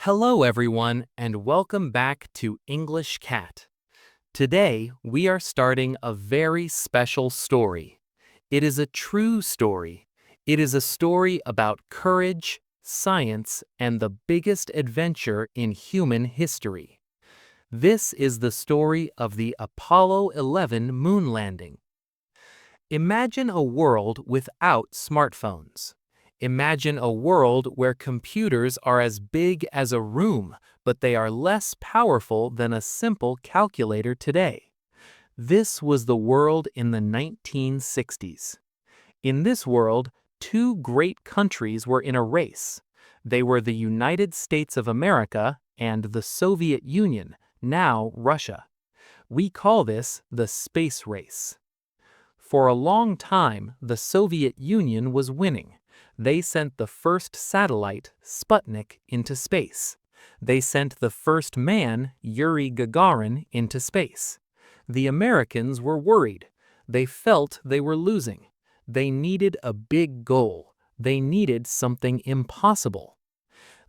Hello, everyone, and welcome back to English Cat. Today, we are starting a very special story. It is a true story. It is a story about courage, science, and the biggest adventure in human history. This is the story of the Apollo 11 moon landing. Imagine a world without smartphones. Imagine a world where computers are as big as a room, but they are less powerful than a simple calculator today. This was the world in the 1960s. In this world, two great countries were in a race. They were the United States of America and the Soviet Union, now Russia. We call this the space race. For a long time, the Soviet Union was winning. They sent the first satellite, Sputnik, into space. They sent the first man, Yuri Gagarin, into space. The Americans were worried. They felt they were losing. They needed a big goal. They needed something impossible.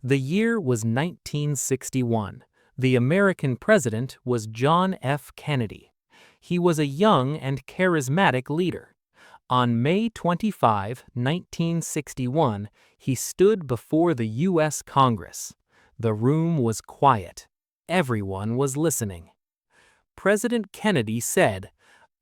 The year was 1961. The American president was John F. Kennedy. He was a young and charismatic leader. On May 25, 1961, he stood before the U.S. Congress. The room was quiet. Everyone was listening. President Kennedy said,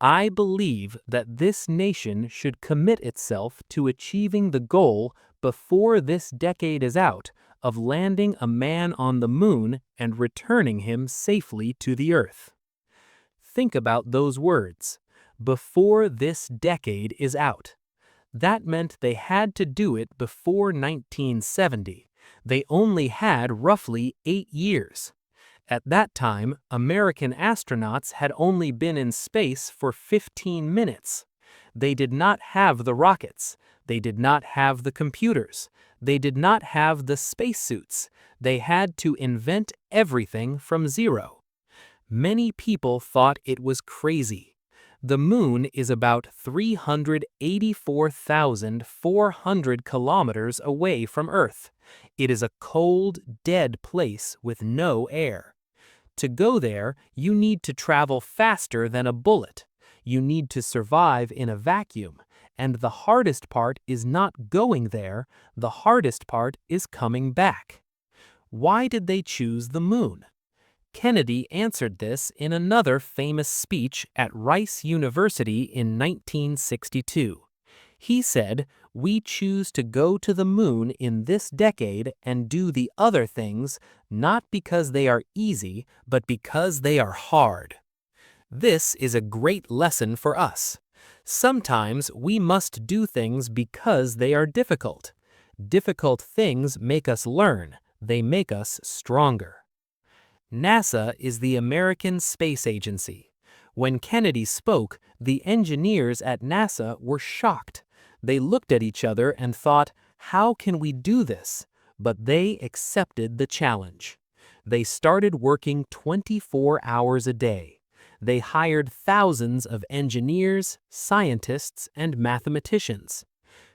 "I believe that this nation should commit itself to achieving the goal before this decade is out of landing a man on the moon and returning him safely to the Earth." Think about those words. Before this decade is out. That meant they had to do it before 1970. They only had roughly 8 years. At that time, American astronauts had only been in space for 15 minutes. They did not have the rockets. They did not have the computers. They did not have the spacesuits. They had to invent everything from zero. Many people thought it was crazy. The moon is about 384,400 kilometers away from Earth. It is a cold, dead place with no air. To go there, you need to travel faster than a bullet. You need to survive in a vacuum. And the hardest part is not going there. The hardest part is coming back. Why did they choose the moon? Kennedy answered this in another famous speech at Rice University in 1962. He said, "We choose to go to the moon in this decade and do the other things, not because they are easy, but because they are hard." This is a great lesson for us. Sometimes we must do things because they are difficult. Difficult things make us learn. They make us stronger. NASA is the American Space Agency. When Kennedy spoke, the engineers at NASA were shocked. They looked at each other and thought, "How can we do this?" But they accepted the challenge. They started working 24 hours a day. They hired thousands of engineers, scientists, and mathematicians.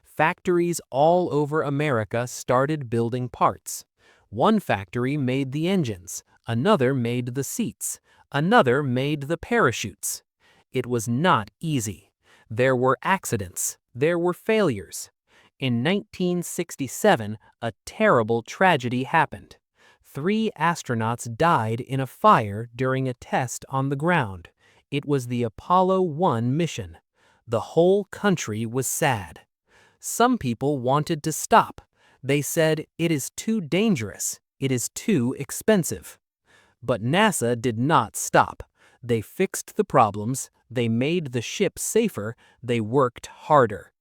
Factories all over America started building parts. One factory made the engines. Another made the seats. Another made the parachutes. It was not easy. There were accidents. There were failures. In 1967, a terrible tragedy happened. 3 astronauts died in a fire during a test on the ground. It was the Apollo 1 mission. The whole country was sad. Some people wanted to stop. They said, "It is too dangerous. It is too expensive." But NASA did not stop. They fixed the problems, they made the ship safer, they worked harder.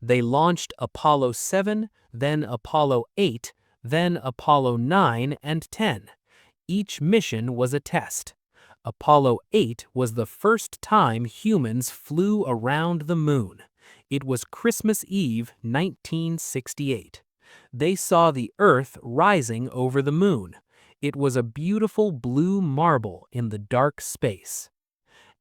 They launched Apollo 7, then Apollo 8, then Apollo 9 and 10. Each mission was a test. Apollo 8 was the first time humans flew around the moon. It was Christmas Eve, 1968. They saw the Earth rising over the moon. It was a beautiful blue marble in the dark space.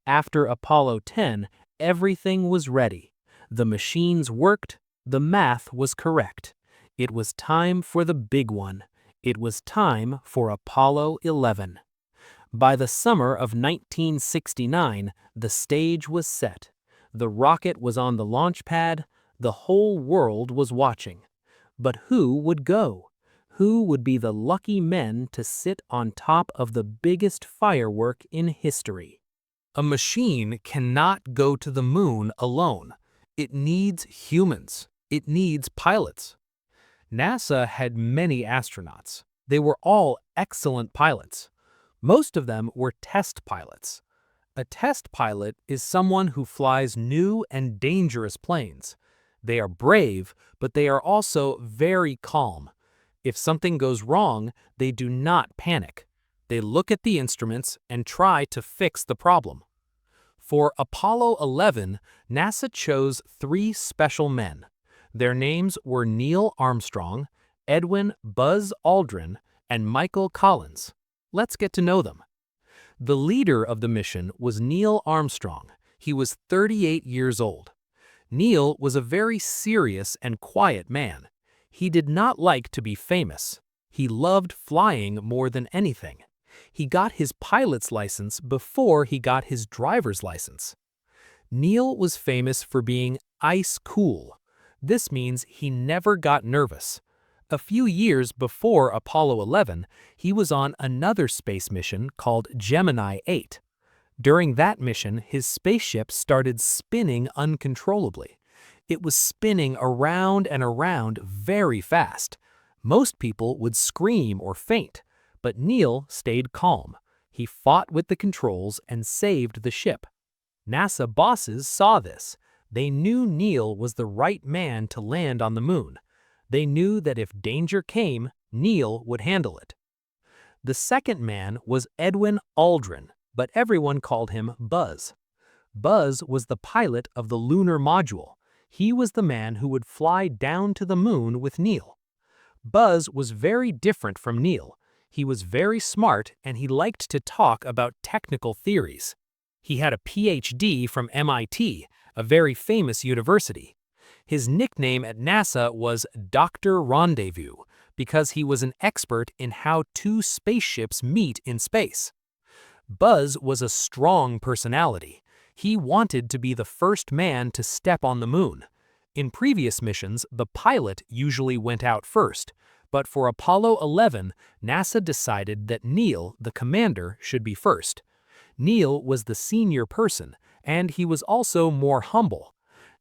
After Apollo 10, everything was ready. The machines worked, the math was correct. It was time for the big one. It was time for Apollo 11. By the summer of 1969, the stage was set. The rocket was on the launch pad. The whole world was watching. But who would go? Who would be the lucky men to sit on top of the biggest firework in history? A machine cannot go to the moon alone. It needs humans. It needs pilots. NASA had many astronauts. They were all excellent pilots. Most of them were test pilots. A test pilot is someone who flies new and dangerous planes. They are brave, but they are also very calm. If something goes wrong, they do not panic. They look at the instruments and try to fix the problem. For Apollo 11, NASA chose 3 special men. Their names were Neil Armstrong, Edwin Buzz Aldrin, and Michael Collins. Let's get to know them. The leader of the mission was Neil Armstrong. He was 38 years old. Neil was a very serious and quiet man. He did not like to be famous. He loved flying more than anything. He got his pilot's license before he got his driver's license. Neil was famous for being ice cool. This means he never got nervous. A few years before Apollo 11, he was on another space mission called Gemini 8. During that mission, his spaceship started spinning uncontrollably. It was spinning around and around very fast. Most people would scream or faint, but Neil stayed calm. He fought with the controls and saved the ship. NASA bosses saw this. They knew Neil was the right man to land on the moon. They knew that if danger came, Neil would handle it. The second man was Edwin Aldrin, but everyone called him Buzz. Buzz was the pilot of the lunar module. He was the man who would fly down to the moon with Neil. Buzz was very different from Neil. He was very smart and he liked to talk about technical theories. He had a PhD from MIT, a very famous university. His nickname at NASA was Dr. Rendezvous because he was an expert in how 2 spaceships meet in space. Buzz was a strong personality. He wanted to be the first man to step on the moon. In previous missions, the pilot usually went out first, but for Apollo 11, NASA decided that Neil, the commander, should be first. Neil was the senior person, and he was also more humble.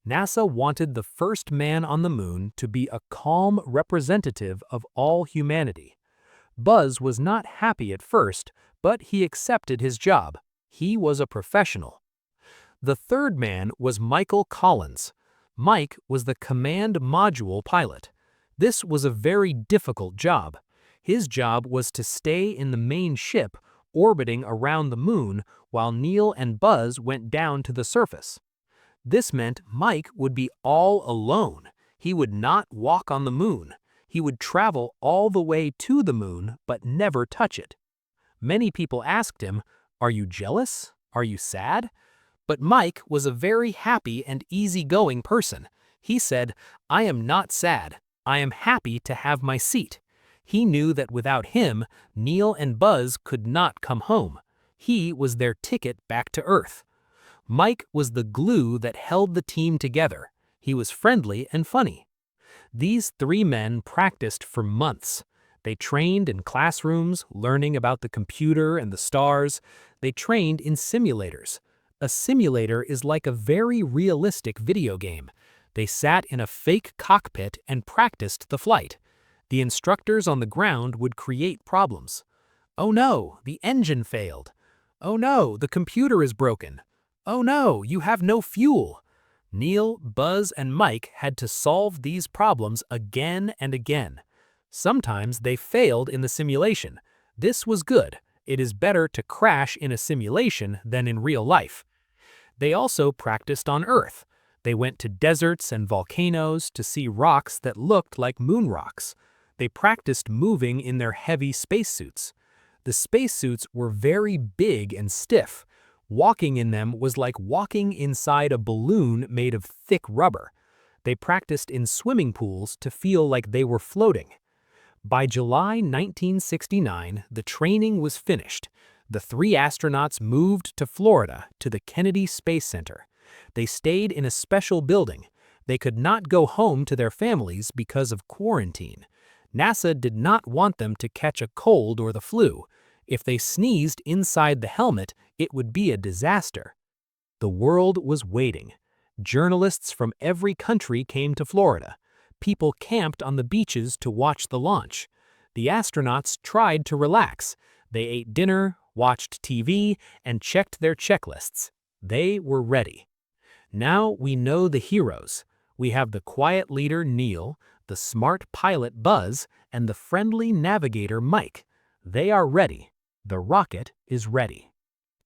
NASA wanted the first man on the moon to be a calm representative of all humanity. Buzz was not happy at first, but he accepted his job. He was a professional. The third man was Michael Collins. Mike was the command module pilot. This was a very difficult job. His job was to stay in the main ship, orbiting around the moon, while Neil and Buzz went down to the surface. This meant Mike would be all alone. He would not walk on the moon. He would travel all the way to the moon, but never touch it. Many people asked him, "Are you jealous? Are you sad?" But Mike was a very happy and easygoing person. He said, "I am not sad. I am happy to have my seat." He knew that without him, Neil and Buzz could not come home. He was their ticket back to Earth. Mike was the glue that held the team together. He was friendly and funny. These 3 men practiced for months. They trained in classrooms, learning about the computer and the stars. They trained in simulators. A simulator is like a very realistic video game. They sat in a fake cockpit and practiced the flight. The instructors on the ground would create problems. "Oh no, the engine failed. Oh no, the computer is broken. Oh no, you have no fuel." Neil, Buzz, and Mike had to solve these problems again and again. Sometimes they failed in the simulation. This was good. It is better to crash in a simulation than in real life. They also practiced on Earth. They went to deserts and volcanoes to see rocks that looked like moon rocks. They practiced moving in their heavy spacesuits. The spacesuits were very big and stiff. Walking in them was like walking inside a balloon made of thick rubber. They practiced in swimming pools to feel like they were floating. By July 1969, the training was finished. The three astronauts moved to Florida to the Kennedy Space Center. They stayed in a special building. They could not go home to their families because of quarantine. NASA did not want them to catch a cold or the flu. If they sneezed inside the helmet, it would be a disaster. The world was waiting. Journalists from every country came to Florida. People camped on the beaches to watch the launch. The astronauts tried to relax. They ate dinner, watched TV, and checked their checklists. They were ready. Now we know the heroes. We have the quiet leader Neil, the smart pilot Buzz, and the friendly navigator Mike. They are ready. The rocket is ready.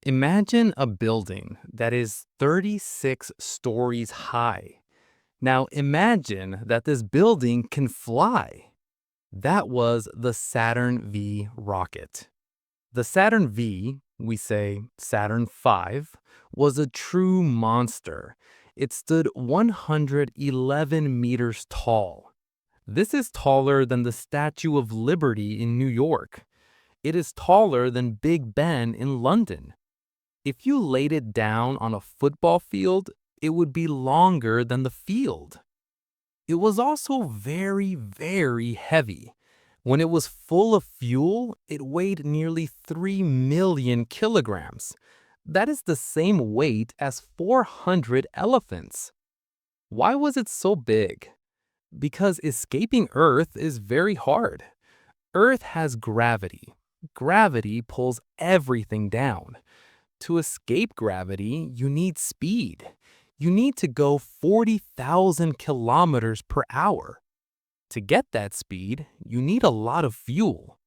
Imagine a building that is 36 stories high. Now imagine that this building can fly. That was the Saturn V rocket. The Saturn V, we say Saturn V, was a true monster. It stood 111 meters tall. This is taller than the Statue of Liberty in New York. It is taller than Big Ben in London. If you laid it down on a football field, it would be longer than the field. It was also very, very heavy. When it was full of fuel, it weighed nearly 3 million kilograms. That is the same weight as 400 elephants. Why was it so big? Because escaping Earth is very hard. Earth has gravity. Gravity pulls everything down. To escape gravity, you need speed. You need to go 40,000 kilometers per hour. To get that speed, you need a lot of fuel.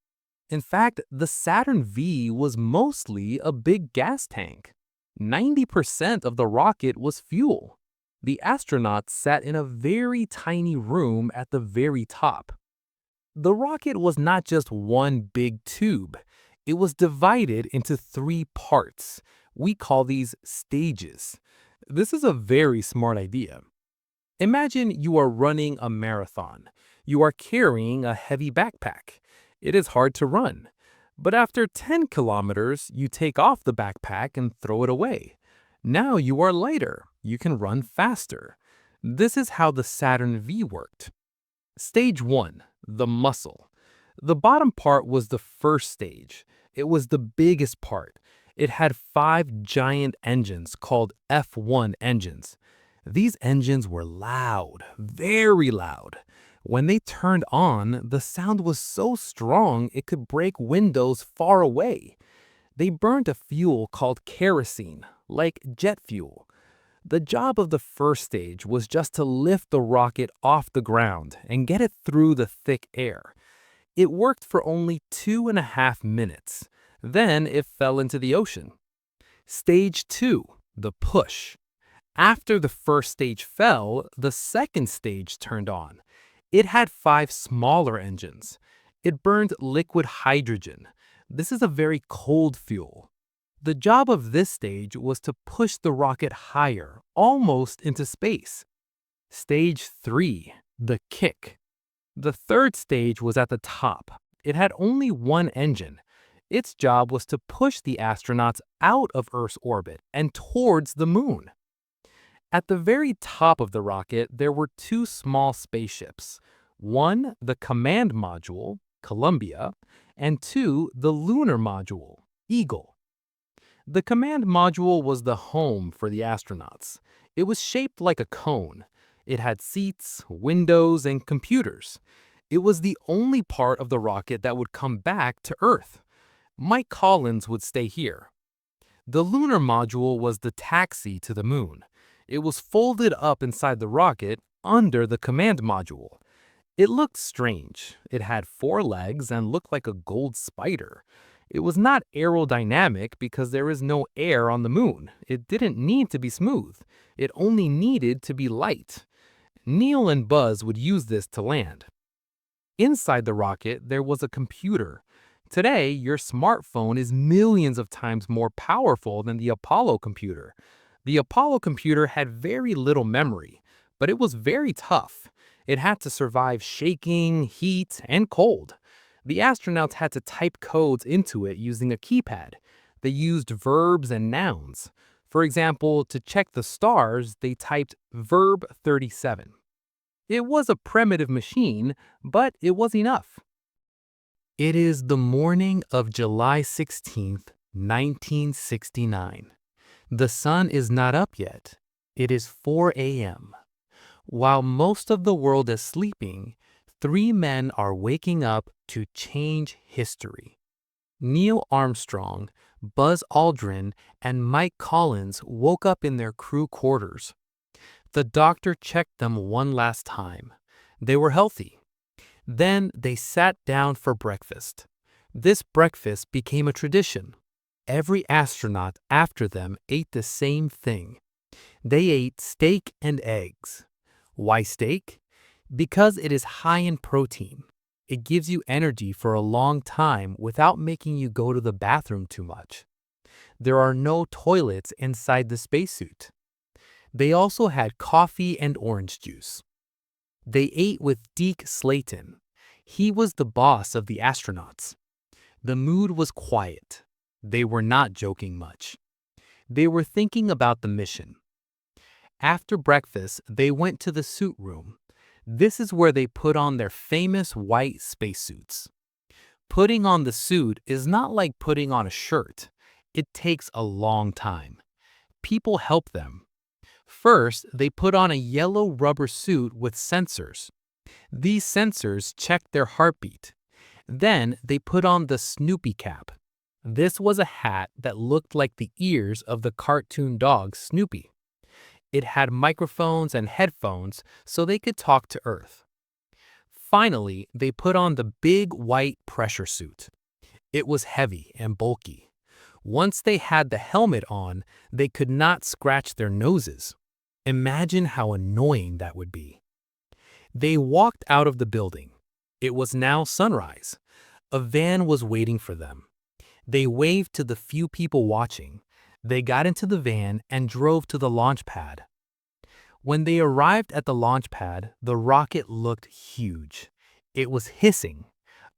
In fact, the Saturn V was mostly a big gas tank. 90% of the rocket was fuel. The astronauts sat in a very tiny room at the very top. The rocket was not just one big tube. It was divided into 3 parts. We call these stages. This is a very smart idea. Imagine you are running a marathon. You are carrying a heavy backpack. It is hard to run. But after 10 kilometers, you take off the backpack and throw it away. Now you are lighter. You can run faster. This is how the Saturn V worked. Stage 1, the muscle. The bottom part was the first stage. It was the biggest part. It had 5 giant engines called F1 engines. These engines were loud, very loud. When they turned on, the sound was so strong it could break windows far away. They burned a fuel called kerosene, like jet fuel. The job of the first stage was just to lift the rocket off the ground and get it through the thick air. It worked for only 2.5 minutes. Then it fell into the ocean. Stage 2, the push. After the first stage fell, the second stage turned on. It had 5 smaller engines. It burned liquid hydrogen. This is a very cold fuel. The job of this stage was to push the rocket higher, almost into space. Stage 3, the kick. The third stage was at the top. It had only 1 engine. Its job was to push the astronauts out of Earth's orbit and towards the moon. At the very top of the rocket, there were 2 small spaceships. 1, the command module, Columbia, and 2, the lunar module, Eagle. The command module was the home for the astronauts. It was shaped like a cone. It had seats, windows, and computers. It was the only part of the rocket that would come back to Earth. Mike Collins would stay here. The lunar module was the taxi to the moon. It was folded up inside the rocket under the command module. It looked strange. It had 4 legs and looked like a gold spider. It was not aerodynamic because there is no air on the moon. It didn't need to be smooth. It only needed to be light. Neil and Buzz would use this to land. Inside the rocket, there was a computer. Today, your smartphone is millions of times more powerful than the Apollo computer. The Apollo computer had very little memory, but it was very tough. It had to survive shaking, heat, and cold. The astronauts had to type codes into it using a keypad. They used verbs and nouns. For example, to check the stars, they typed verb 37. It was a primitive machine, but it was enough. It is the morning of July 16th, 1969. The sun is not up yet. It is 4 a.m. While most of the world is sleeping, three men are waking up to change history. Neil Armstrong, Buzz Aldrin, and Mike Collins woke up in their crew quarters. The doctor checked them one last time. They were healthy. Then they sat down for breakfast. This breakfast became a tradition. Every astronaut after them ate the same thing. They ate steak and eggs. Why steak? Because it is high in protein. It gives you energy for a long time without making you go to the bathroom too much. There are no toilets inside the spacesuit. They also had coffee and orange juice. They ate with Deke Slayton. He was the boss of the astronauts. The mood was quiet. They were not joking much. They were thinking about the mission. After breakfast, they went to the suit room. This is where they put on their famous white spacesuits. Putting on the suit is not like putting on a shirt. It takes a long time. People help them. First, they put on a yellow rubber suit with sensors. These sensors check their heartbeat. Then they put on the Snoopy cap. This was a hat that looked like the ears of the cartoon dog Snoopy. It had microphones and headphones so they could talk to Earth. Finally, they put on the big white pressure suit. It was heavy and bulky. Once they had the helmet on, they could not scratch their noses. Imagine how annoying that would be. They walked out of the building. It was now sunrise. A van was waiting for them. They waved to the few people watching. They got into the van and drove to the launch pad. When they arrived at the launch pad, the rocket looked huge. It was hissing.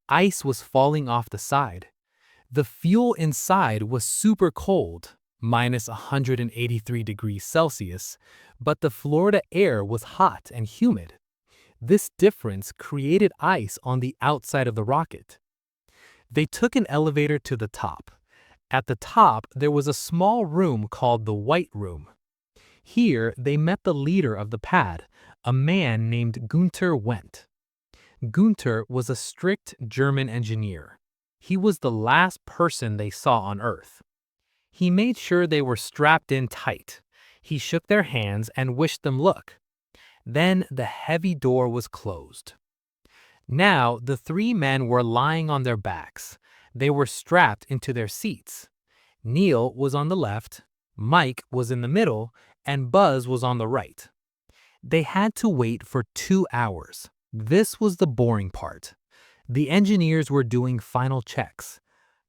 Ice was falling off the side. The fuel inside was super cold, minus 183 degrees Celsius, but the Florida air was hot and humid. This difference created ice on the outside of the rocket. They took an elevator to the top. At the top, there was a small room called the White Room. Here, they met the leader of the pad, a man named Gunther Wendt. Gunther was a strict German engineer. He was the last person they saw on Earth. He made sure they were strapped in tight. He shook their hands and wished them luck. Then the heavy door was closed. Now the three men were lying on their backs. They were strapped into their seats. Neil was on the left, Mike was in the middle, and Buzz was on the right. They had to wait for 2 hours. This was the boring part. The engineers were doing final checks.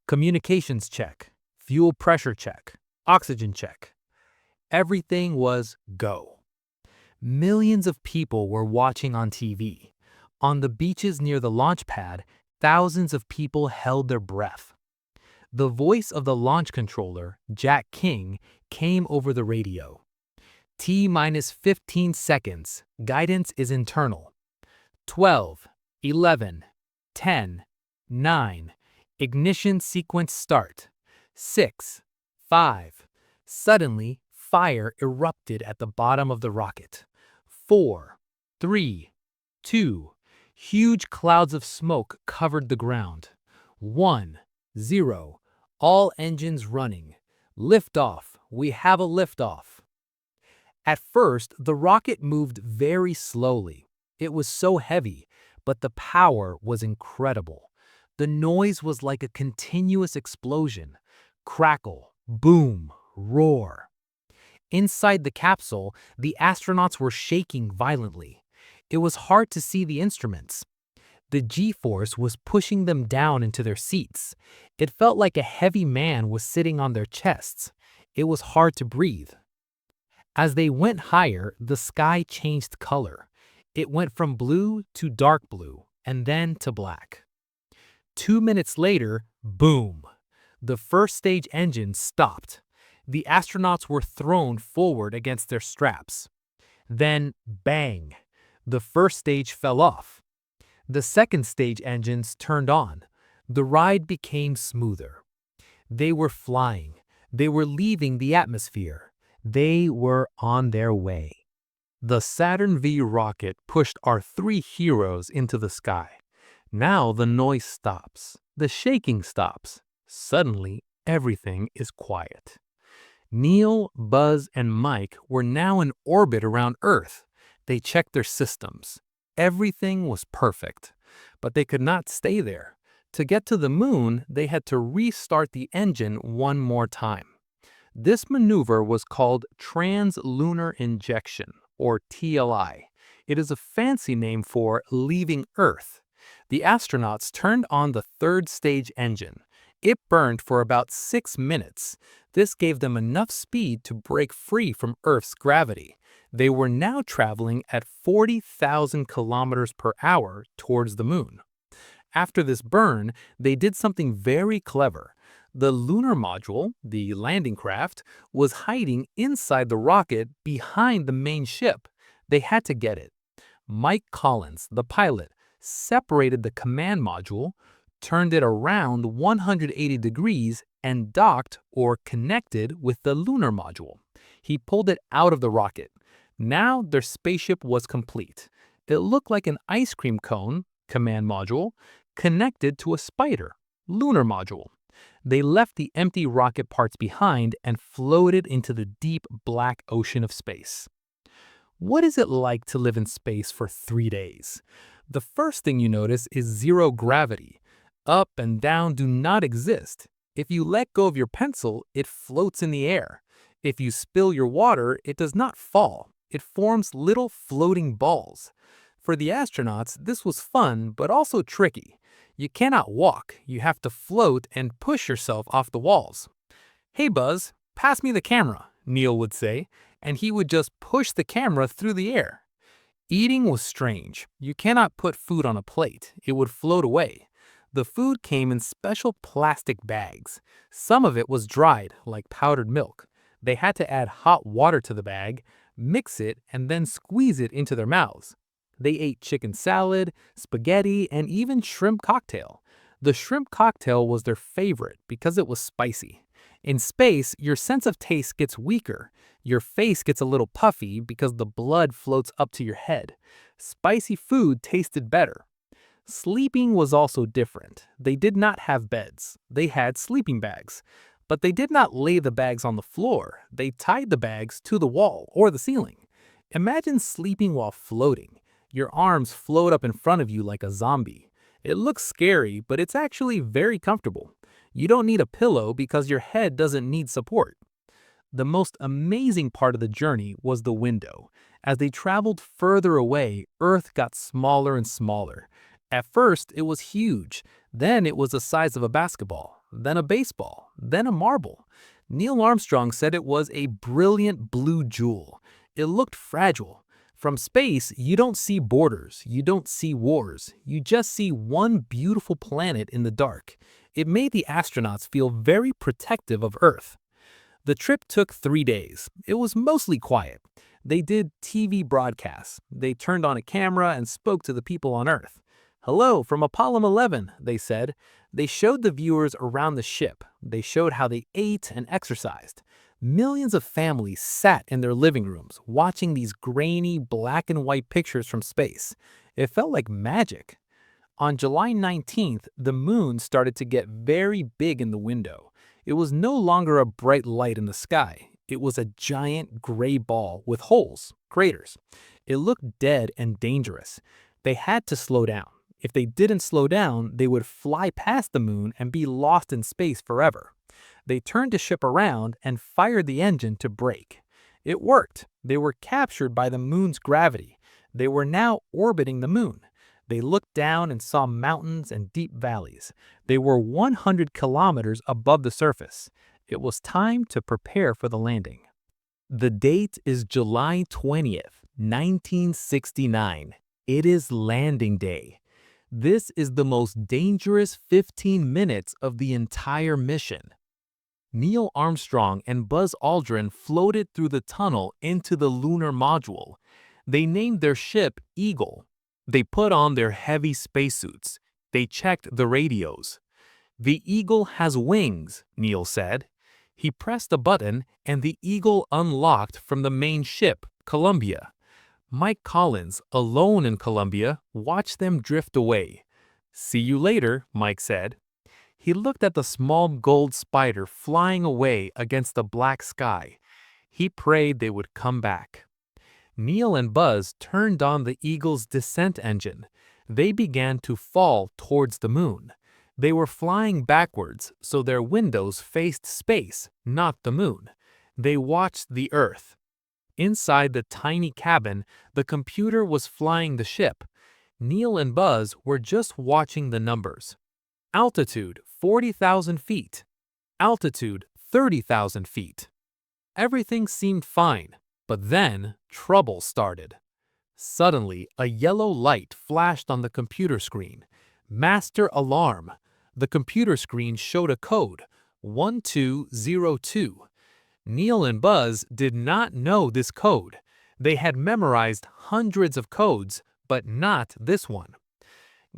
Communications check, fuel pressure check, oxygen check. Everything was go. Millions of people were watching on TV. On the beaches near the launch pad, thousands of people held their breath. The voice of the launch controller, Jack King, came over the radio. T-minus 15 seconds. Guidance is internal. 12, 11, 10, 9. Ignition sequence start. 6, 5. Suddenly, fire erupted at the bottom of the rocket. 4, 3, 2. Huge clouds of smoke covered the ground. 1, 0. All engines running. Liftoff. We have a liftoff. At first, the rocket moved very slowly. It was so heavy, but the power was incredible. The noise was like a continuous explosion. Crackle, boom, roar. Inside the capsule, the astronauts were shaking violently. It was hard to see the instruments. The G-force was pushing them down into their seats. It felt like a heavy man was sitting on their chests. It was hard to breathe. As they went higher, the sky changed color. It went from blue to dark blue and then to black. 2 minutes later, boom! The first stage engine stopped. The astronauts were thrown forward against their straps. Then, bang! The first stage fell off. The second stage engines turned on. The ride became smoother. They were flying. They were leaving the atmosphere. They were on their way. The Saturn V rocket pushed our three heroes into the sky. Now the noise stops. The shaking stops. Suddenly, everything is quiet. Neil, Buzz, and Mike were now in orbit around Earth. They checked their systems. Everything was perfect. But they could not stay there. To get to the moon, they had to restart the engine one more time. This maneuver was called translunar injection, or TLI. It is a fancy name for leaving Earth. The astronauts turned on the third stage engine. It burned for about 6 minutes. This gave them enough speed to break free from Earth's gravity. They were now traveling at 40,000 kilometers per hour towards the moon. After this burn, they did something very clever. The lunar module, the landing craft, was hiding inside the rocket behind the main ship. They had to get it. Mike Collins, the pilot, separated the command module, turned it around 180 degrees, and docked or connected with the lunar module. He pulled it out of the rocket. Now their spaceship was complete. It looked like an ice cream cone, command module, connected to a spider, lunar module. They left the empty rocket parts behind and floated into the deep black ocean of space. What is it like to live in space for 3 days? The first thing you notice is zero gravity. Up and down do not exist. If you let go of your pencil, it floats in the air. If you spill your water, it does not fall. It forms little floating balls. For the astronauts, this was fun, but also tricky. You cannot walk. You have to float and push yourself off the walls. "Hey Buzz, pass me the camera," Neil would say, and he would just push the camera through the air. Eating was strange. You cannot put food on a plate. It would float away. The food came in special plastic bags. Some of it was dried, like powdered milk. They had to add hot water to the bag, mix it, and then squeeze it into their mouths. They ate chicken salad, spaghetti, and even shrimp cocktail. The shrimp cocktail was their favorite because it was spicy. In space, your sense of taste gets weaker. Your face gets a little puffy because the blood floats up to your head. Spicy food tasted better. Sleeping was also different. They did not have beds. They had sleeping bags. But they did not lay the bags on the floor. They tied the bags to the wall or the ceiling. Imagine sleeping while floating. Your arms float up in front of you like a zombie. It looks scary, but it's actually very comfortable. You don't need a pillow because your head doesn't need support. The most amazing part of the journey was the window. As they traveled further away, Earth got smaller and smaller. At first, it was huge. Then it was the size of a basketball, then a baseball, then a marble. Neil Armstrong said it was a brilliant blue jewel. It looked fragile. From space, you don't see borders, you don't see wars, you just see one beautiful planet in the dark. It made the astronauts feel very protective of Earth. The trip took 3 days. It was mostly quiet. They did TV broadcasts. They turned on a camera and spoke to the people on Earth. "Hello from Apollo 11, they said. They showed the viewers around the ship. They showed how they ate and exercised. Millions of families sat in their living rooms watching these grainy black and white pictures from space. It felt like magic. On July 19th, the moon started to get very big in the window. It was no longer a bright light in the sky. It was a giant gray ball with holes, craters. It looked dead and dangerous. They had to slow down. If they didn't slow down, they would fly past the moon and be lost in space forever. They turned the ship around and fired the engine to brake. It worked. They were captured by the moon's gravity. They were now orbiting the moon. They looked down and saw mountains and deep valleys. They were 100 kilometers above the surface. It was time to prepare for the landing. The date is July 20th, 1969. It is landing day. This is the most dangerous 15 minutes of the entire mission. Neil Armstrong and Buzz Aldrin floated through the tunnel into the lunar module. They named their ship Eagle. They put on their heavy spacesuits. They checked the radios. "The Eagle has wings," Neil said. He pressed a button and the Eagle unlocked from the main ship, Columbia. Mike Collins, alone in Columbia, watched them drift away. "See you later," Mike said. He looked at the small gold spider flying away against the black sky. He prayed they would come back. Neil and Buzz turned on the Eagle's descent engine. They began to fall towards the moon. They were flying backwards, so their windows faced space, not the moon. They watched the Earth. Inside the tiny cabin, the computer was flying the ship. Neil and Buzz were just watching the numbers. Altitude 40,000 feet. Altitude 30,000 feet. Everything seemed fine, but then trouble started. Suddenly, a yellow light flashed on the computer screen. Master alarm. The computer screen showed a code, 1202. Neil and Buzz did not know this code. They had memorized hundreds of codes, but not this one.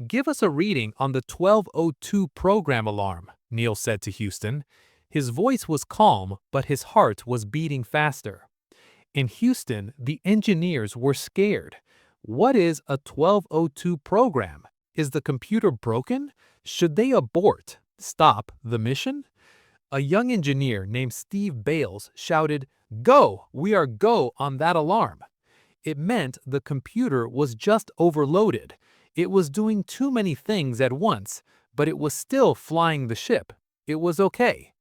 "Give us a reading on the 1202 program alarm," Neil said to Houston. His voice was calm, but his heart was beating faster. In Houston, the engineers were scared. What is a 1202 program? Is the computer broken? Should they abort, stop the mission? A young engineer named Steve Bales shouted, "Go! We are go on that alarm." It meant the computer was just overloaded. It was doing too many things at once, but it was still flying the ship. It was okay.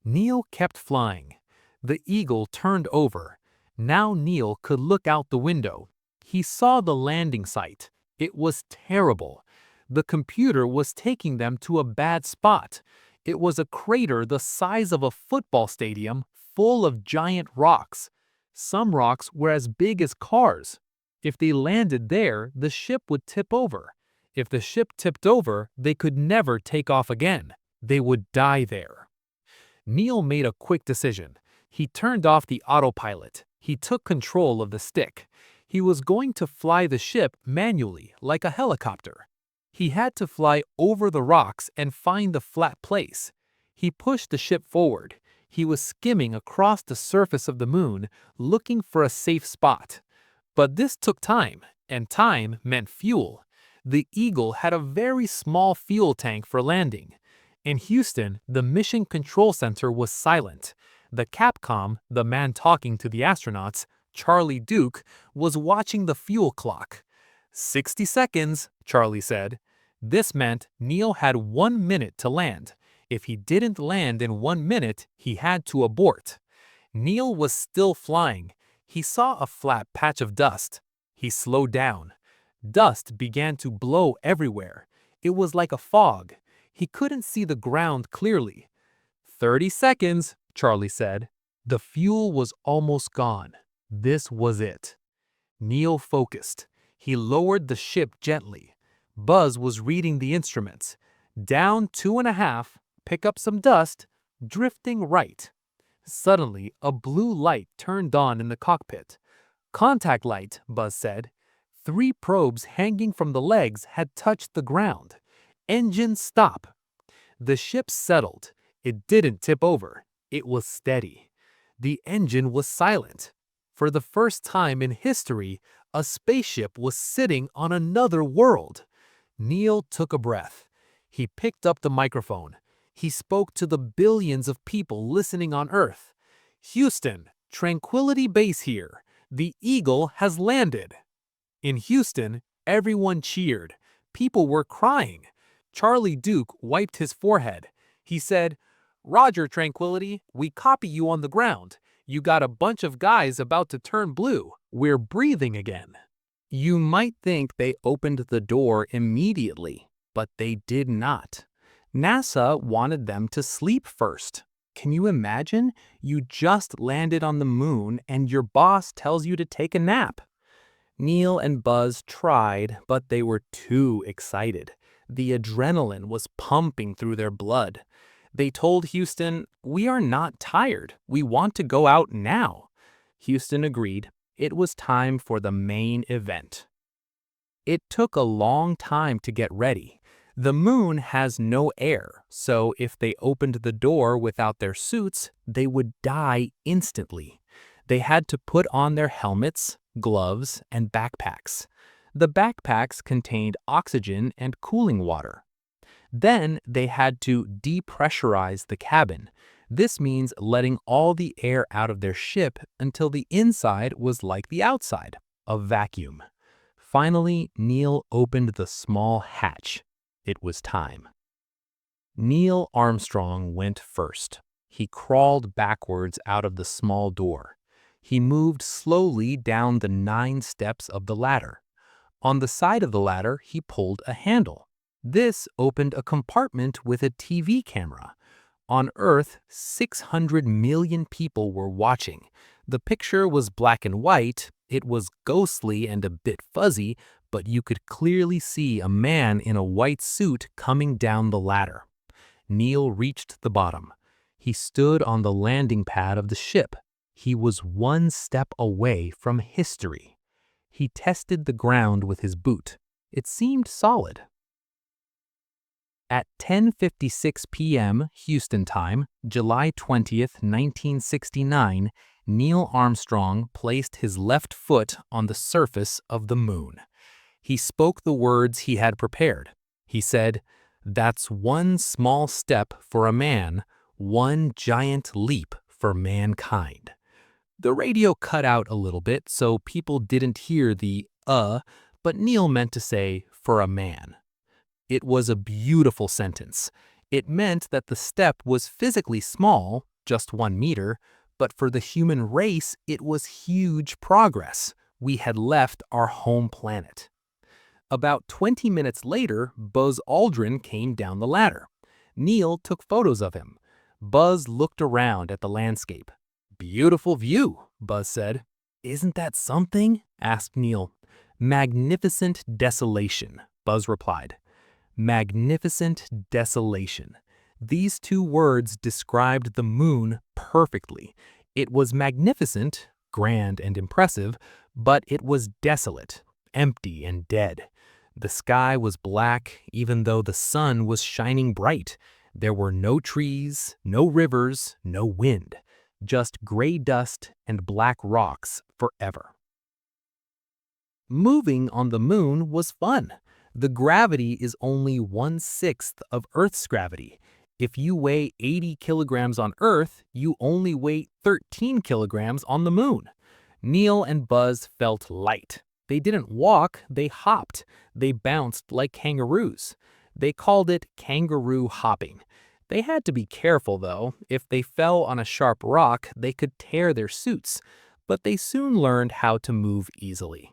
Neil kept flying. The Eagle turned over. Now Neil could look out the window. He saw the landing site. It was terrible. The computer was taking them to a bad spot. It was a crater the size of a football stadium, full of giant rocks. Some rocks were as big as cars. If they landed there, the ship would tip over. If the ship tipped over, they could never take off again. They would die there. Neil made a quick decision. He turned off the autopilot. He took control of the stick. He was going to fly the ship manually, like a helicopter. He had to fly over the rocks and find the flat place. He pushed the ship forward. He was skimming across the surface of the moon, looking for a safe spot. But this took time, and time meant fuel. The Eagle had a very small fuel tank for landing. In Houston, the Mission Control Center was silent. The Capcom, the man talking to the astronauts, Charlie Duke, was watching the fuel clock. 60 seconds, Charlie said. This meant Neil had 1 minute to land. If he didn't land in 1 minute, he had to abort. Neil was still flying. He saw a flat patch of dust. He slowed down. Dust began to blow everywhere. It was like a fog. He couldn't see the ground clearly. 30 seconds, Charlie said. The fuel was almost gone. This was it. Neil focused. He lowered the ship gently. Buzz was reading the instruments. Down 2.5, pick up some dust, drifting right. Suddenly, a blue light turned on in the cockpit. "Contact light," Buzz said. 3 probes hanging from the legs had touched the ground. "Engine stop." The ship settled. It didn't tip over. It was steady. The engine was silent. For the first time in history, a spaceship was sitting on another world. Neil took a breath. He picked up the microphone. He spoke to the billions of people listening on Earth. "Houston, Tranquility Base here. The Eagle has landed." In Houston, everyone cheered. People were crying. Charlie Duke wiped his forehead. He said, "Roger, Tranquility, we copy you on the ground. You got a bunch of guys about to turn blue. We're breathing again." You might think they opened the door immediately, but they did not. NASA wanted them to sleep first. Can you imagine? You just landed on the moon and your boss tells you to take a nap. Neil and Buzz tried, but they were too excited. The adrenaline was pumping through their blood. They told Houston, "We are not tired. We want to go out now." Houston agreed. It was time for the main event. It took a long time to get ready. The moon has no air, so if they opened the door without their suits, they would die instantly. They had to put on their helmets, gloves, and backpacks. The backpacks contained oxygen and cooling water. Then they had to depressurize the cabin. This means letting all the air out of their ship until the inside was like the outside, a vacuum. Finally, Neil opened the small hatch. It was time. Neil Armstrong went first. He crawled backwards out of the small door. He moved slowly down the 9 steps of the ladder. On the side of the ladder, he pulled a handle. This opened a compartment with a TV camera. On Earth, 600 million people were watching. The picture was black and white. It was ghostly and a bit fuzzy, but you could clearly see a man in a white suit coming down the ladder. Neil reached the bottom. He stood on the landing pad of the ship. He was 1 step away from history. He tested the ground with his boot. It seemed solid. At 10:56 p.m. Houston time, July 20th, 1969, Neil Armstrong placed his left foot on the surface of the moon. He spoke the words he had prepared. He said, "That's 1 small step for a man, 1 giant leap for mankind." The radio cut out a little bit, so people didn't hear the but Neil meant to say, "for a man." It was a beautiful sentence. It meant that the step was physically small, just 1 meter, but for the human race, it was huge progress. We had left our home planet. About 20 minutes later, Buzz Aldrin came down the ladder. Neil took photos of him. Buzz looked around at the landscape. "Beautiful view," Buzz said. "Isn't that something?" asked Neil. "Magnificent desolation," Buzz replied. Magnificent desolation. These 2 words described the moon perfectly. It was magnificent, grand and impressive, but it was desolate, empty and dead. The sky was black, even though the sun was shining bright. There were no trees, no rivers, no wind, just gray dust and black rocks forever. Moving on the moon was fun. The gravity is only 1/6 of Earth's gravity. If you weigh 80 kilograms on Earth, you only weigh 13 kilograms on the moon. Neil and Buzz felt light. They didn't walk, they hopped. They bounced like kangaroos. They called it kangaroo hopping. They had to be careful, though. If they fell on a sharp rock, they could tear their suits. But they soon learned how to move easily.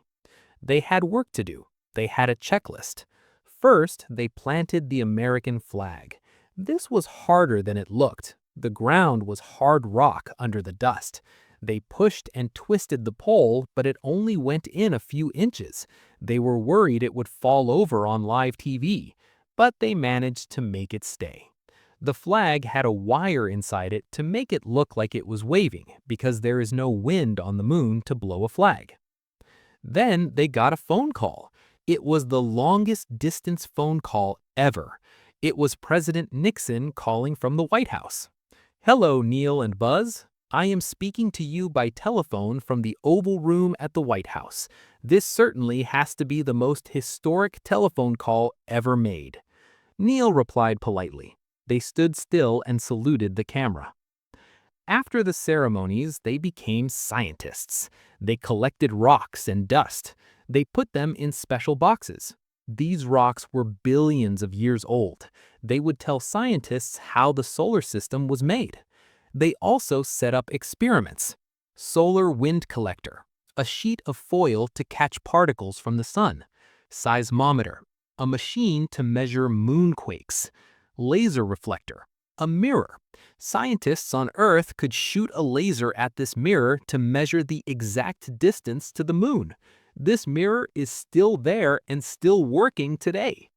They had work to do. They had a checklist. First, they planted the American flag. This was harder than it looked. The ground was hard rock under the dust. They pushed and twisted the pole, but it only went in a few inches. They were worried it would fall over on live TV, but they managed to make it stay. The flag had a wire inside it to make it look like it was waving, because there is no wind on the moon to blow a flag. Then they got a phone call. It was the longest distance phone call ever. It was President Nixon calling from the White House. "Hello, Neil and Buzz. I am speaking to you by telephone from the Oval Room at the White House. This certainly has to be the most historic telephone call ever made." Neil replied politely. They stood still and saluted the camera. After the ceremonies, they became scientists. They collected rocks and dust. They put them in special boxes. These rocks were billions of years old. They would tell scientists how the solar system was made. They also set up experiments. Solar wind collector, a sheet of foil to catch particles from the sun. Seismometer, a machine to measure moonquakes. Laser reflector, a mirror. Scientists on Earth could shoot a laser at this mirror to measure the exact distance to the moon. This mirror is still there and still working today.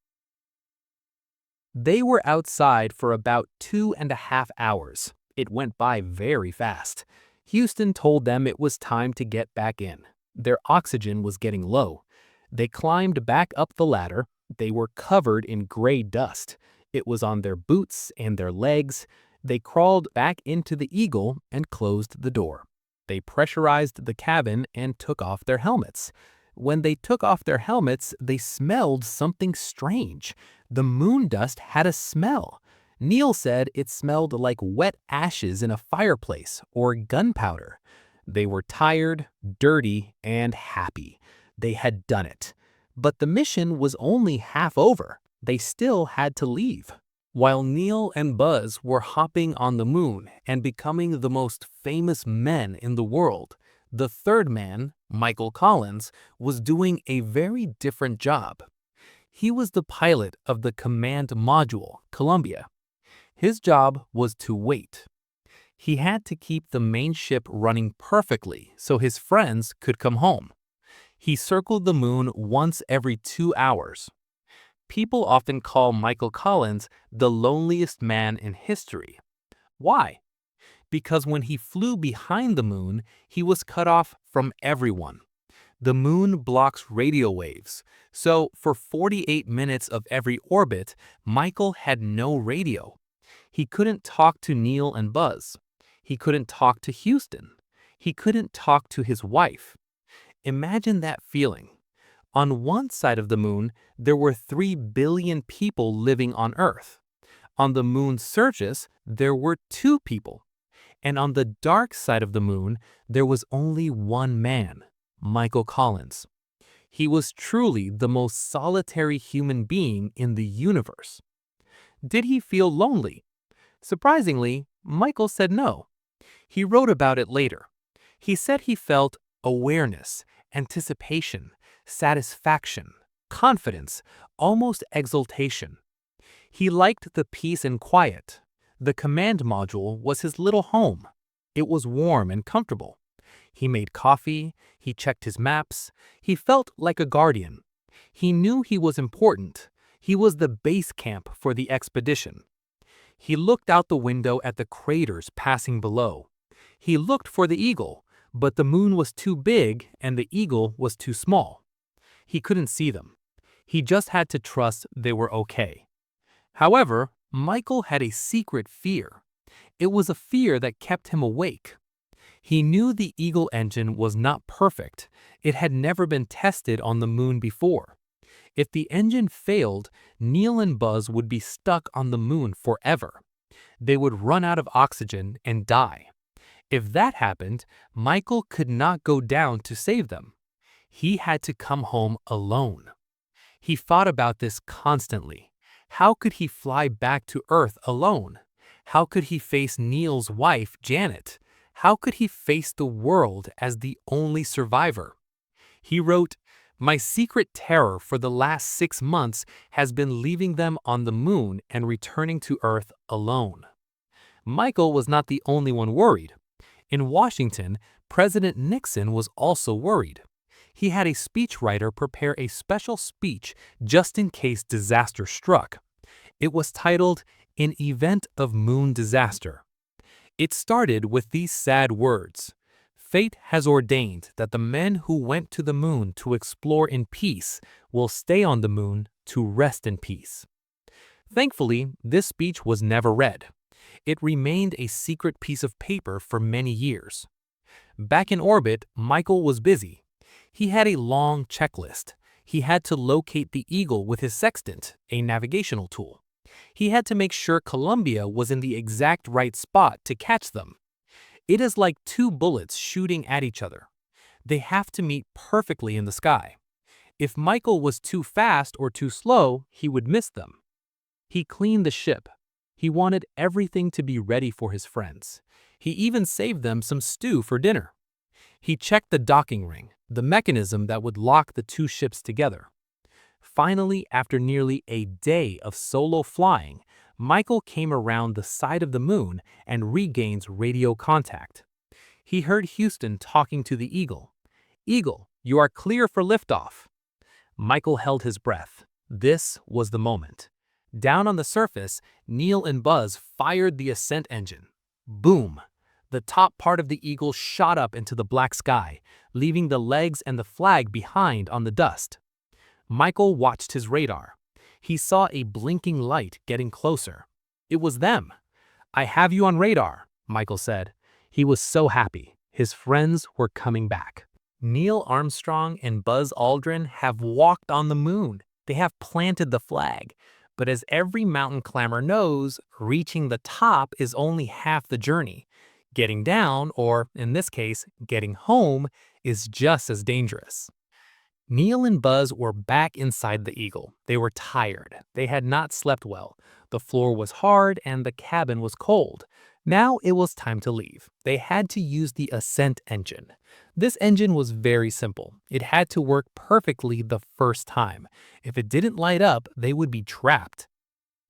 They were outside for about 2.5 hours. It went by very fast. Houston told them it was time to get back in. Their oxygen was getting low. They climbed back up the ladder. They were covered in gray dust. It was on their boots and their legs. They crawled back into the Eagle and closed the door. They pressurized the cabin and took off their helmets. When they took off their helmets, they smelled something strange. The moon dust had a smell. Neil said it smelled like wet ashes in a fireplace or gunpowder. They were tired, dirty, and happy. They had done it. But the mission was only half over. They still had to leave. While Neil and Buzz were hopping on the moon and becoming the most famous men in the world, the third man, Michael Collins, was doing a very different job. He was the pilot of the command module, Columbia. His job was to wait. He had to keep the main ship running perfectly so his friends could come home. He circled the moon once every 2 hours. People often call Michael Collins the loneliest man in history. Why? Because when he flew behind the moon, he was cut off from everyone. The moon blocks radio waves, so for 48 minutes of every orbit, Michael had no radio. He couldn't talk to Neil and Buzz. He couldn't talk to Houston. He couldn't talk to his wife. Imagine that feeling. On one side of the moon, there were 3 billion people living on Earth. On the moon's surface, there were 2 people. And on the dark side of the moon, there was only one man, Michael Collins. He was truly the most solitary human being in the universe. Did he feel lonely? Surprisingly, Michael said no. He wrote about it later. He said he felt awareness, anticipation, satisfaction, confidence, almost exultation. He liked the peace and quiet. The command module was his little home. It was warm and comfortable. He made coffee, he checked his maps, he felt like a guardian. He knew he was important. He was the base camp for the expedition. He looked out the window at the craters passing below. He looked for the Eagle, but the moon was too big and the Eagle was too small. He couldn't see them. He just had to trust they were okay. However, Michael had a secret fear. It was a fear that kept him awake. He knew the Eagle engine was not perfect. It had never been tested on the moon before. If the engine failed, Neil and Buzz would be stuck on the moon forever. They would run out of oxygen and die. If that happened, Michael could not go down to save them. He had to come home alone. He thought about this constantly. How could he fly back to Earth alone? How could he face Neil's wife, Janet? How could he face the world as the only survivor? He wrote, "My secret terror for the last 6 months has been leaving them on the moon and returning to Earth alone." Michael was not the only one worried. In Washington, President Nixon was also worried. He had a speechwriter prepare a special speech just in case disaster struck. It was titled, "In Event of Moon Disaster." It started with these sad words: "Fate has ordained that the men who went to the moon to explore in peace will stay on the moon to rest in peace." Thankfully, this speech was never read. It remained a secret piece of paper for many years. Back in orbit, Michael was busy. He had a long checklist. He had to locate the Eagle with his sextant, a navigational tool. He had to make sure Columbia was in the exact right spot to catch them. It is like 2 bullets shooting at each other. They have to meet perfectly in the sky. If Michael was too fast or too slow, he would miss them. He cleaned the ship. He wanted everything to be ready for his friends. He even saved them some stew for dinner. He checked the docking ring, the mechanism that would lock the 2 ships together. Finally, after nearly a day of solo flying, Michael came around the side of the moon and regains radio contact. He heard Houston talking to the Eagle. "Eagle, You are clear for liftoff." Michael held his breath. This was the moment. Down on the surface, Neil and Buzz fired the ascent engine. Boom! The top part of the Eagle shot up into the black sky, leaving the legs and the flag behind on the dust. Michael watched his radar. He saw a blinking light getting closer. It was them. "I have you on radar," Michael said. He was so happy. His friends were coming back. Neil Armstrong and Buzz Aldrin have walked on the moon. They have planted the flag. But as every mountain climber knows, reaching the top is only half the journey. Getting down, or in this case, getting home, is just as dangerous. Neil and Buzz were back inside the Eagle. They were tired. They had not slept well. The floor was hard and the cabin was cold. Now it was time to leave. They had to use the ascent engine. This engine was very simple. It had to work perfectly the first time. If it didn't light up, they would be trapped.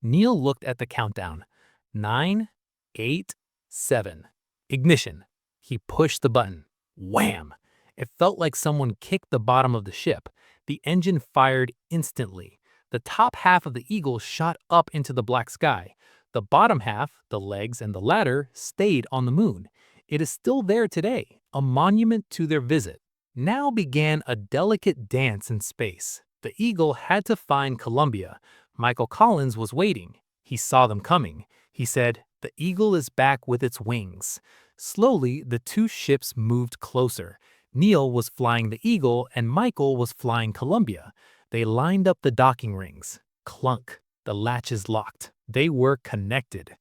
Neil looked at the countdown. 9, 8, 7. Ignition. He pushed the button. Wham! It felt like someone kicked the bottom of the ship. The engine fired instantly. The top half of the Eagle shot up into the black sky. The bottom half, the legs and the ladder, stayed on the moon. It is still there today, a monument to their visit. Now began a delicate dance in space. The Eagle had to find Columbia. Michael Collins was waiting. He saw them coming. He said, "The Eagle is back with its wings." Slowly, the two ships moved closer. Neil was flying the Eagle and Michael was flying Columbia. They lined up the docking rings. Clunk. The latches locked. They were connected.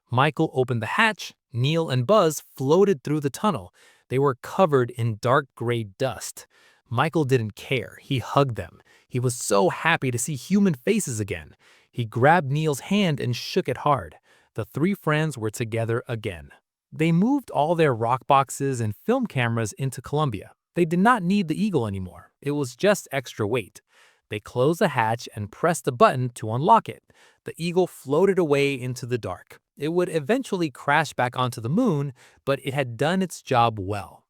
Michael opened the hatch. Neil and Buzz floated through the tunnel. They were covered in dark gray dust. Michael didn't care. He hugged them. He was so happy to see human faces again. He grabbed Neil's hand and shook it hard. The three friends were together again. They moved all their rock boxes and film cameras into Columbia. They did not need the Eagle anymore. It was just extra weight. They closed the hatch and pressed the button to unlock it. The Eagle floated away into the dark. It would eventually crash back onto the moon, but it had done its job well.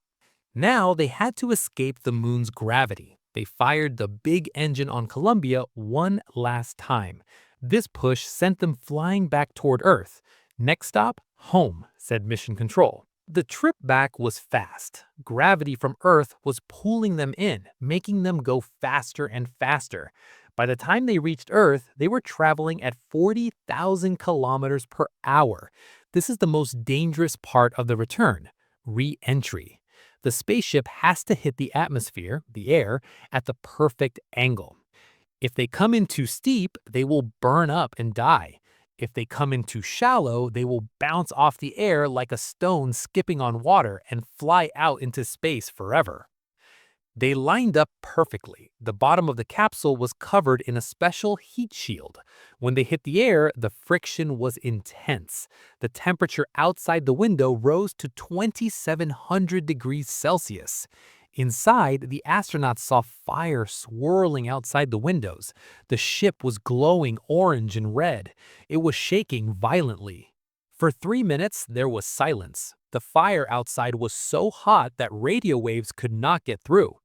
Now they had to escape the moon's gravity. They fired the big engine on Columbia one last time. This push sent them flying back toward Earth. "Next stop, home," said Mission Control. The trip back was fast. Gravity from Earth was pulling them in, making them go faster and faster. By the time they reached Earth, they were traveling at 40,000 kilometers per hour. This is the most dangerous part of the return, re-entry. The spaceship has to hit the atmosphere, the air, at the perfect angle. If they come in too steep, they will burn up and die. If they come in too shallow, they will bounce off the air like a stone skipping on water and fly out into space forever. They lined up perfectly. The bottom of the capsule was covered in a special heat shield. When they hit the air, the friction was intense. The temperature outside the window rose to 2,700 degrees Celsius. Inside, the astronauts saw fire swirling outside the windows. The ship was glowing orange and red. It was shaking violently. For 3 minutes, there was silence. The fire outside was so hot that radio waves could not get through.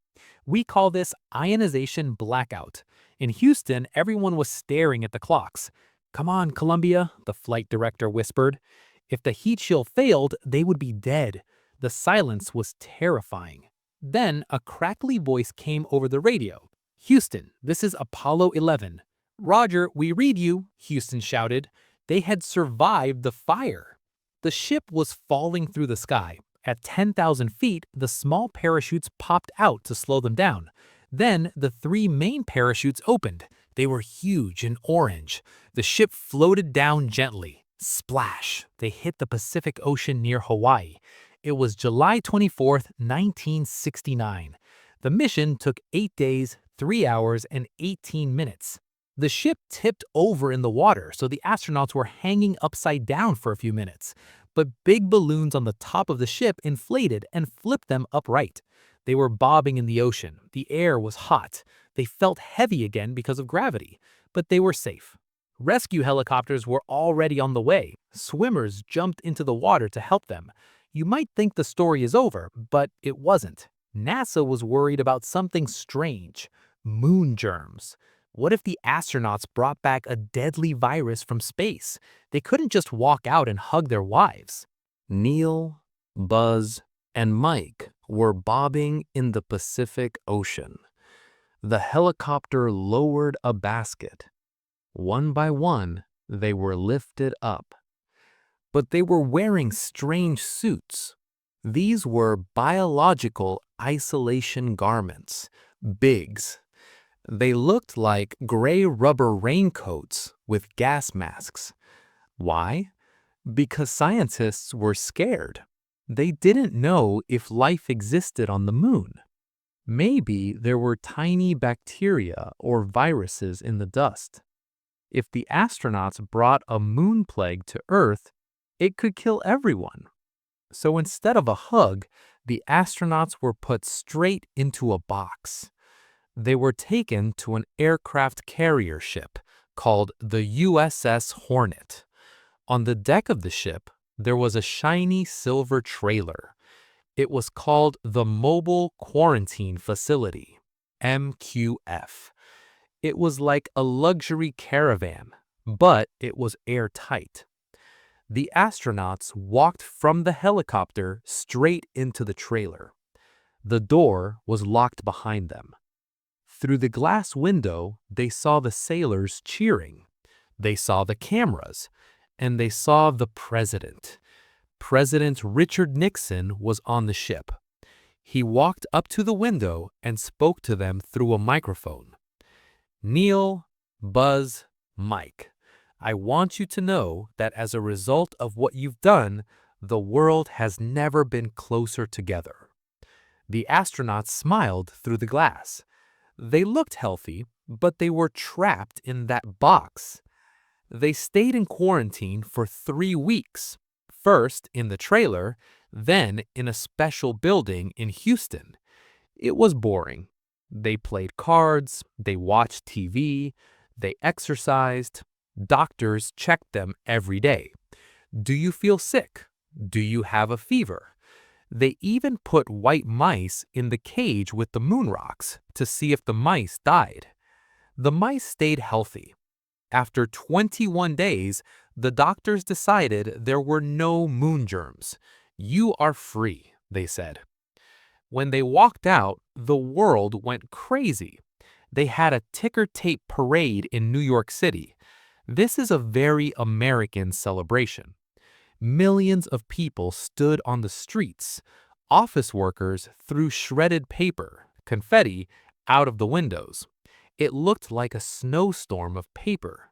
We call this ionization blackout. In Houston, everyone was staring at the clocks. "Come on, Columbia," the flight director whispered. If the heat shield failed, they would be dead. The silence was terrifying. Then a crackly voice came over the radio. "Houston, this is Apollo 11. "Roger, we read you," Houston shouted. They had survived the fire. The ship was falling through the sky. At 10,000 feet, the small parachutes popped out to slow them down. Then the 3 main parachutes opened. They were huge and orange. The ship floated down gently. Splash! They hit the Pacific Ocean near Hawaii. It was July 24th, 1969. The mission took 8 days, 3 hours, and 18 minutes. The ship tipped over in the water, so the astronauts were hanging upside down for a few minutes. But big balloons on the top of the ship inflated and flipped them upright. They were bobbing in the ocean. The air was hot. They felt heavy again because of gravity, but they were safe. Rescue helicopters were already on the way. Swimmers jumped into the water to help them. You might think the story is over, but it wasn't. NASA was worried about something strange: moon germs. What if the astronauts brought back a deadly virus from space? They couldn't just walk out and hug their wives. Neil, Buzz, and Mike were bobbing in the Pacific Ocean. The helicopter lowered a basket. One by one, they were lifted up. But they were wearing strange suits. These were biological isolation garments, BIGs. They looked like gray rubber raincoats with gas masks. Why? Because scientists were scared. They didn't know if life existed on the moon. Maybe there were tiny bacteria or viruses in the dust. If the astronauts brought a moon plague to Earth, it could kill everyone. So instead of a hug, the astronauts were put straight into a box. They were taken to an aircraft carrier ship called the USS Hornet. On the deck of the ship, there was a shiny silver trailer. It was called the Mobile Quarantine Facility, MQF. It was like a luxury caravan, but it was airtight. The astronauts walked from the helicopter straight into the trailer. The door was locked behind them. Through the glass window, they saw the sailors cheering. They saw the cameras, and they saw the president. President Richard Nixon was on the ship. He walked up to the window and spoke to them through a microphone. Neil, Buzz, Mike, I want you to know that as a result of what you've done, the world has never been closer together. The astronauts smiled through the glass. They looked healthy, but they were trapped in that box. They stayed in quarantine for 3 weeks, first in the trailer, then in a special building in Houston. It was boring. They played cards, they watched TV, they exercised. Doctors checked them every day. Do you feel sick? Do you have a fever? They even put white mice in the cage with the moon rocks to see if the mice died. The mice stayed healthy. After 21 days, the doctors decided there were no moon germs. You are free, they said. When they walked out, the world went crazy. They had a ticker tape parade in New York City. This is a very American celebration. Millions of people stood on the streets. Office workers threw shredded paper, confetti, out of the windows. It looked like a snowstorm of paper.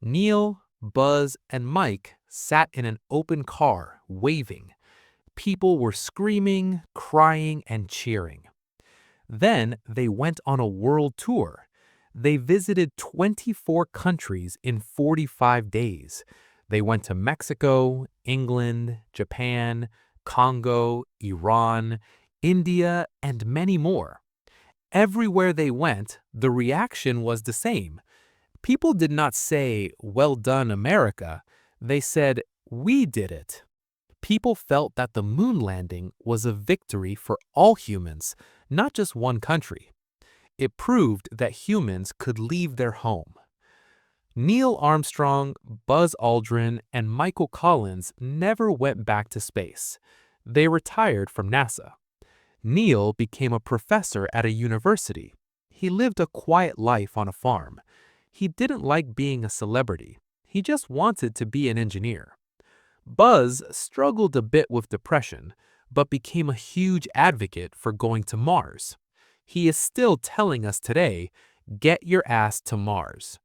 Neil, Buzz, and Mike sat in an open car, waving. People were screaming, crying, and cheering. Then they went on a world tour. They visited 24 countries in 45 days. They went to Mexico, England, Japan, Congo, Iran, India, and many more. Everywhere they went, the reaction was the same. People did not say, "Well done, America." They said, "We did it." People felt that the moon landing was a victory for all humans, not just one country. It proved that humans could leave their home. Neil Armstrong, Buzz Aldrin, and Michael Collins never went back to space. They retired from NASA. Neil became a professor at a university. He lived a quiet life on a farm. He didn't like being a celebrity. He just wanted to be an engineer. Buzz struggled a bit with depression, but became a huge advocate for going to Mars. He is still telling us today, "Get your ass to Mars."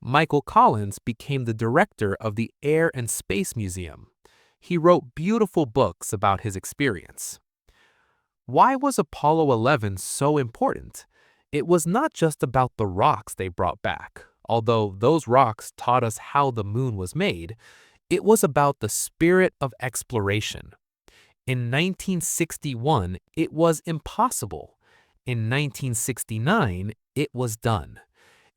Michael Collins became the director of the Air and Space Museum. He wrote beautiful books about his experience. Why was Apollo 11 so important? It was not just about the rocks they brought back, although those rocks taught us how the moon was made. It was about the spirit of exploration. In 1961, it was impossible. In 1969, it was done.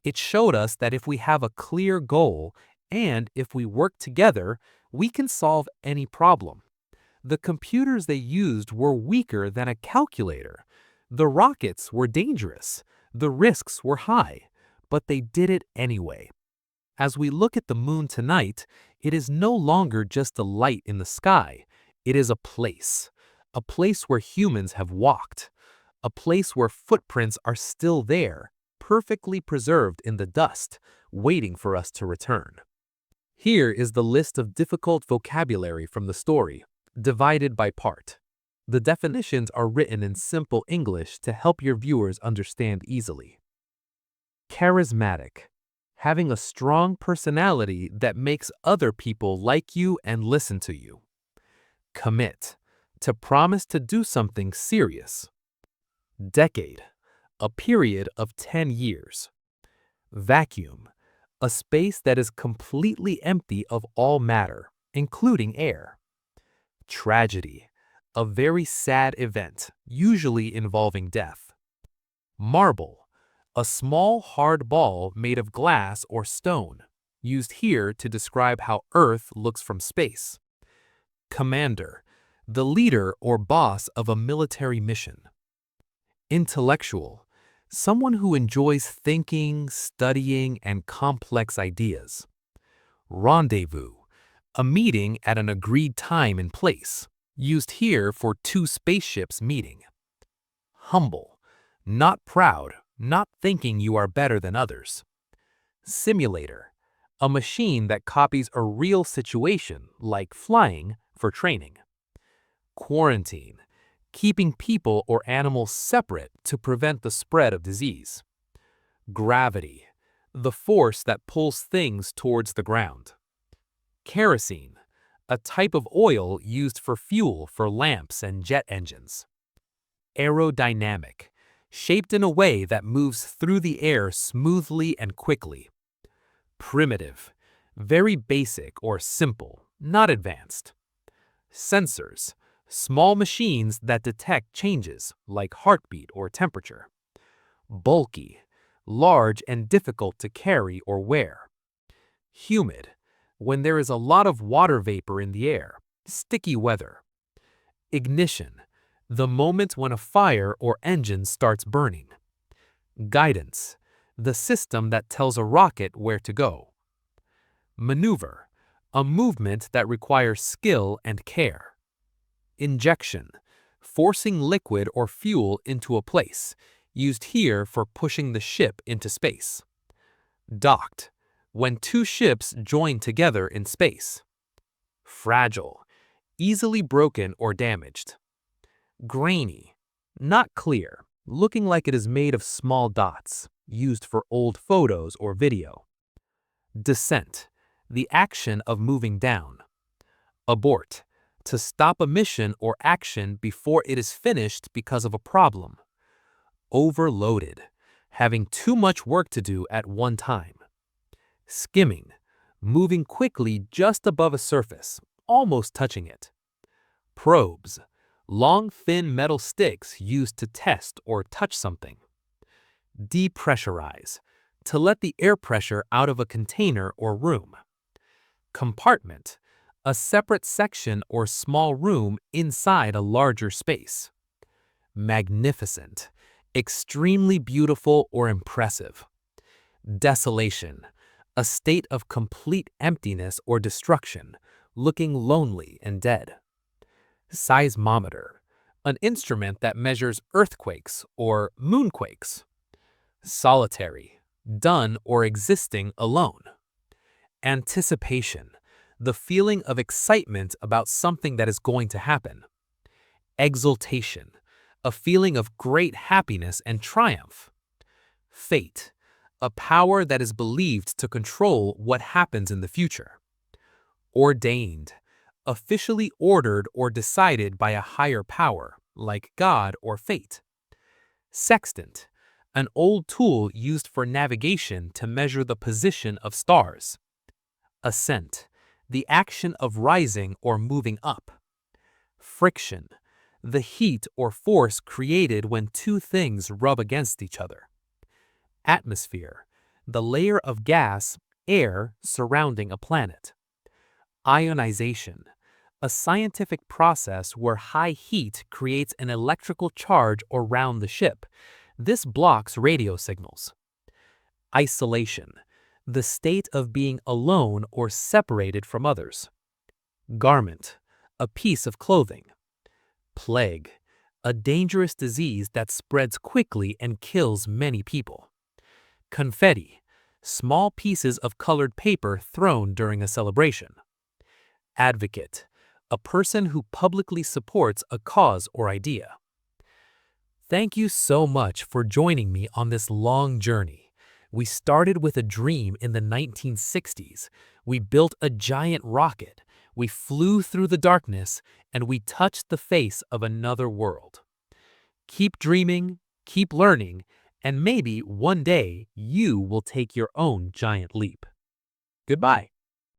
It showed us that if we have a clear goal and if we work together, we can solve any problem. The computers they used were weaker than a calculator. The rockets were dangerous. The risks were high, but they did it anyway. As we look at the moon tonight, it is no longer just a light in the sky. It is a place where humans have walked, a place where footprints are still there, perfectly preserved in the dust, waiting for us to return. Here is the list of difficult vocabulary from the story, divided by part. The definitions are written in simple English to help your viewers understand easily. Charismatic. Having a strong personality that makes other people like you and listen to you. Commit. To promise to do something serious. Decade. A period of 10 years. Vacuum. A space that is completely empty of all matter, including air. Tragedy. A very sad event, usually involving death. Marble. A small hard ball made of glass or stone, used here to describe how Earth looks from space. Commander. The leader or boss of a military mission. Intellectual. Someone who enjoys thinking, studying, and complex ideas. Rendezvous. A meeting at an agreed time and place, used here for two spaceships meeting. Humble. Not proud, not thinking you are better than others. Simulator. A machine that copies a real situation, like flying, for training. Quarantine. Keeping people or animals separate to prevent the spread of disease. Gravity. The force that pulls things towards the ground. Kerosene. A type of oil used for fuel for lamps and jet engines. Aerodynamic. Shaped in a way that moves through the air smoothly and quickly. Primitive. Very basic or simple, not advanced. Sensors. Small machines that detect changes, like heartbeat or temperature. Bulky. Large and difficult to carry or wear. Humid. When there is a lot of water vapor in the air. Sticky weather. Ignition. The moment when a fire or engine starts burning. Guidance. The system that tells a rocket where to go. Maneuver. A movement that requires skill and care. Injection. Forcing liquid or fuel into a place, used here for pushing the ship into space. Docked. When two ships join together in space. Fragile. Easily broken or damaged. Grainy. Not clear, looking like it is made of small dots, used for old photos or video. Descent. The action of moving down. Abort. To stop a mission or action before it is finished because of a problem. Overloaded. Having too much work to do at one time. Skimming. Moving quickly just above a surface, almost touching it. Probes. Long, thin metal sticks used to test or touch something. Depressurize. To let the air pressure out of a container or room. Compartment. A separate section or small room inside a larger space. Magnificent. Extremely beautiful or impressive. Desolation. A state of complete emptiness or destruction, looking lonely and dead. Seismometer. An instrument that measures earthquakes or moonquakes. Solitary. Done or existing alone. Anticipation. The feeling of excitement about something that is going to happen. Exultation. A feeling of great happiness and triumph. Fate. A power that is believed to control what happens in the future. Ordained. Officially ordered or decided by a higher power, like God or fate. Sextant. An old tool used for navigation to measure the position of stars. Ascent. The action of rising or moving up. Friction. The heat or force created when two things rub against each other. Atmosphere. The layer of gas, air, surrounding a planet. Ionization. A scientific process where high heat creates an electrical charge around the ship. This blocks radio signals. Isolation, the state of being alone or separated from others. Garment, a piece of clothing. Plague, a dangerous disease that spreads quickly and kills many people. Confetti, small pieces of colored paper thrown during a celebration. Advocate, a person who publicly supports a cause or idea. Thank you so much for joining me on this long journey. We started with a dream in the 1960s. We built a giant rocket. We flew through the darkness, and we touched the face of another world. Keep dreaming, keep learning, and maybe one day you will take your own giant leap. Goodbye.